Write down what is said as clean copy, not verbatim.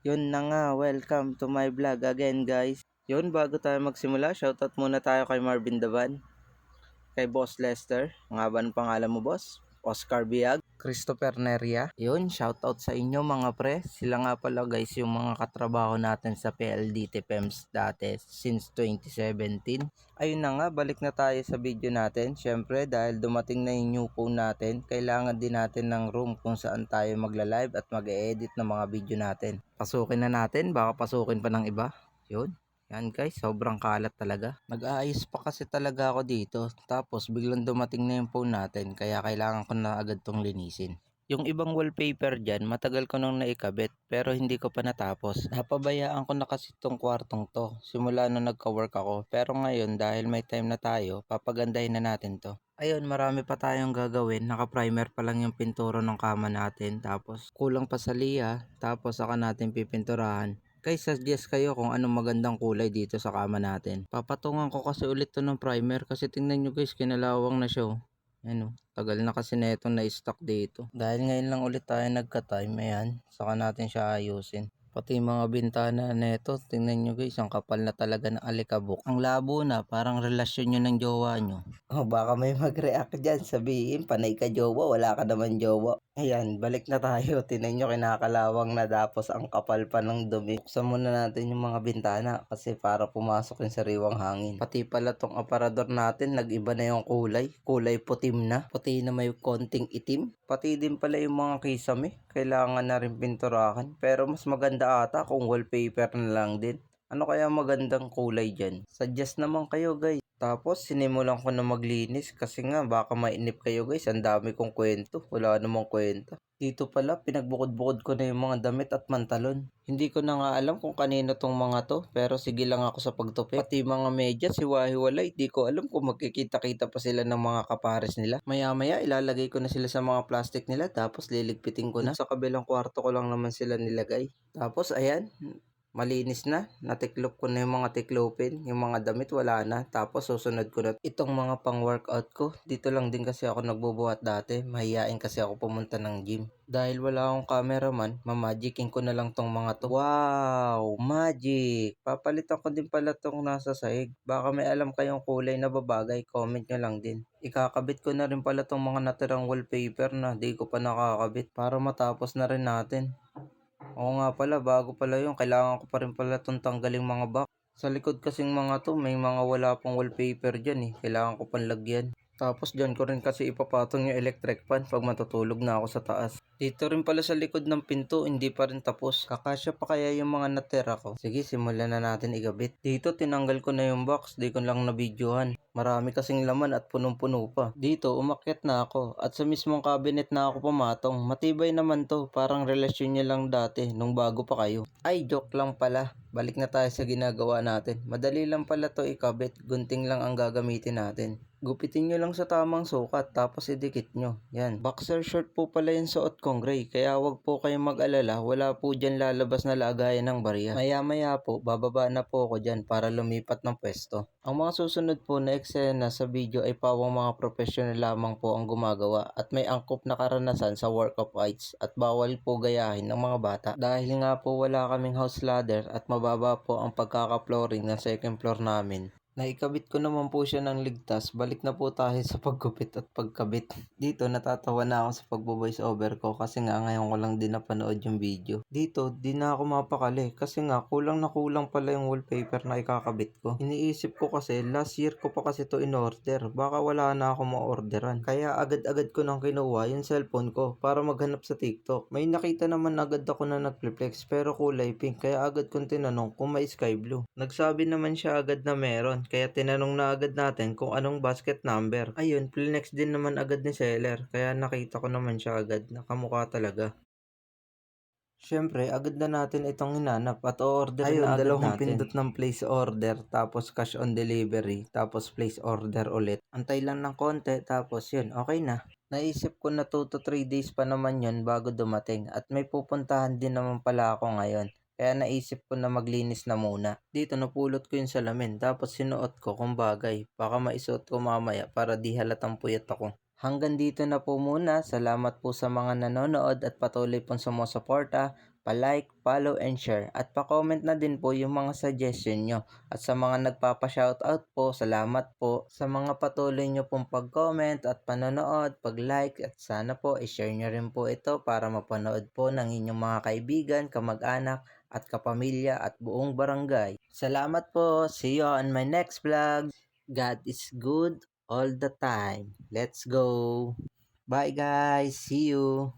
Yun na nga, welcome to my vlog again guys. Yun, bago tayo magsimula, shoutout muna tayo kay Marvin Davan, kay Boss Lester, nga ba ang pangalan mo boss? Oscar Biag, Christopher Neria. Yun, shoutout sa inyo mga pre. Sila nga pala guys yung mga katrabaho natin sa PLDT PEMS dati since 2017. Ayun na nga, balik na tayo sa video natin. Syempre dahil dumating na yung new phone natin, kailangan din natin ng room kung saan tayo magla-live at mag-e-edit ng mga video natin. Pasukin na natin, baka pasukin pa ng iba. Yun. Yan guys, sobrang kalat talaga. Nag-aayos pa kasi talaga ako dito. Tapos biglang dumating na yung phone natin. Kaya kailangan ko na agad tong linisin. Yung ibang wallpaper dyan, matagal ko nang naikabit. Pero hindi ko pa natapos. Napabayaan ko na kasi tong kwartong to. Simula nung nagka-work ako. Pero ngayon, dahil may time na tayo, papagandahin na natin to. Ayun, marami pa tayong gagawin. Naka-primer pa lang yung pinturo ng kama natin. Tapos kulang pa sa liya. Tapos saka natin pipinturahan. Guys, suggest kayo kung anong magandang kulay dito sa kama natin. Papatungan ko kasi ulit to ng primer kasi tingnan nyo guys, kinalawang na siya. Ano, tagal na kasi na itong na-stock dito. Dahil ngayon lang ulit tayo nagka-time, ayan, saka natin siya ayusin. Pati mga bintana neto, tingnan nyo guys, ang kapal na talaga ng alikabok. Ang labo na, parang relasyon nyo ng jowa nyo. Oh, baka may mag-react dyan, sabihin, panay ka jowa, wala ka naman jowa. Ayan, balik na tayo. Tingnan nyo, kinakalawang na tapos ang kapal pa ng dumi. Buksan muna natin yung mga bintana kasi para pumasok yung sariwang hangin. Pati pala tong aparador natin, nag-iba na yung kulay. Kulay putim na. Puti na may konting itim. Pati din pala yung mga kisame. Kailangan na rin pinturahan. Pero mas maganda ata kung wallpaper na lang din. Ano kaya magandang kulay dyan? Suggest naman kayo guys. Tapos sinimulan ko na maglinis kasi nga baka mainip kayo guys, ang dami kong kwento, wala namang kwenta. Dito pala pinagbukod-bukod ko na yung mga damit at mantalon. Hindi ko na nga alam kung kanino tong mga to, pero sige lang ako sa pagtupi. Pati mga medyas hiwa-hiwalay, di ko alam kung magkikita-kita pa sila ng mga kapares nila. Maya-maya ilalagay ko na sila sa mga plastic nila tapos liligpitin ko na. Sa kabilang kwarto ko lang naman sila nilagay. Tapos ayan, malinis na, natiklop ko na yung mga tiklopin, yung mga damit wala na, tapos susunod ko na itong mga pang workout ko. Dito lang din kasi ako nagbubuhat dati, mahihain kasi ako pumunta ng gym. Dahil wala akong cameraman, mamagicking ko na lang tong mga to. Wow, magic! Papalitan ko din pala tong nasa sahig. Baka may alam kayong kulay na babagay, comment nyo lang din. Ikakabit ko na rin pala tong mga natirang wallpaper na di ko pa nakakabit para matapos na rin natin. Oo nga pala, bago pala yun, kailangan ko pa rin pala itong tanggaling mga box. Sa likod kasing mga to, may mga wala pang wallpaper dyan eh. Kailangan ko pang lagyan. Tapos dyan ko rin kasi ipapatong yung electric fan pag matutulog na ako sa taas. Dito rin pala sa likod ng pinto, hindi pa rin tapos. Kakasya pa kaya yung mga natira ko? Sige, simulan na natin igabit. Dito tinanggal ko na yung box, di ko lang nabidyohan. Marami kasing laman at punong-puno pa. Dito, umakyat na ako at sa mismong cabinet na ako pumatong. Matibay naman to, parang relasyon niya lang dati nung bago pa kayo. Ay, joke lang pala. Balik na tayo sa ginagawa natin. Madali lang pala to ikabit, gunting lang ang gagamitin natin. Gupitin nyo lang sa tamang sukat tapos idikit nyo. Yan. Boxer short po pala yung suot kong gray. Kaya wag po kayong mag-alala. Wala po dyan lalabas na lagayan ng barya. Maya-maya po, bababa na po ako dyan para lumipat ng pwesto. Ang mga susunod po na eksena sa video ay pawang mga professional lamang po ang gumagawa at may angkop na karanasan sa work of heights at bawal po gayahin ng mga bata. Dahil nga po wala kaming house ladder at mababa po ang pagkaka-flooring ng second floor namin. Naikabit ko naman po siya ng ligtas, balik na po tayo sa paggupit at pagkabit. Dito natatawa na ako sa pagbo-voice over ko kasi nga ngayon ko lang din napanood yung video. Dito di na ako mapakali kasi nga kulang na kulang pala yung wallpaper na ikakabit ko. Iniisip ko kasi last year ko pa kasi to in order, baka wala na ako ma-orderan. Kaya agad-agad ko nang kinuha yung cellphone ko para maghanap sa TikTok. May nakita naman agad ako na nagflex pero kulay pink kaya agad kong tinanong kung may sky blue. Nagsabi naman siya agad na meron. Kaya tinanong na agad natin kung anong basket number. Ayun, plinex din naman agad ni seller. Kaya nakita ko naman siya agad. Nakamukha talaga. Siyempre, agad na natin itong hinanap at o-order na agad dalawang natin. Pindot ng place order, tapos cash on delivery, tapos place order ulit. Antay lang ng konti, tapos yun, okay na. Naisip ko na 2 to 3 days pa naman yun bago dumating at may pupuntahan din naman pala ako ngayon. Kaya naisip ko na maglinis na muna. Dito napulot ko yung salamin tapos sinuot ko kung bagay. Baka maisuot ko mamaya para di halatang puyat ako. Hanggang dito na po muna. Salamat po sa mga nanonood at patuloy pong sumusuporta. pa-like, follow, and share. At pa-comment na din po yung mga suggestion nyo. At sa mga nagpapa-shoutout po, salamat po sa mga patuloy nyo pong pag-comment at panonood, pag-like. At sana po i-share nyo rin po ito para mapanood po ng inyong mga kaibigan, kamag-anak, at kapamilya at buong barangay. Salamat po. See you on my next vlog. God is good all the time. Let's go. Bye guys. See you.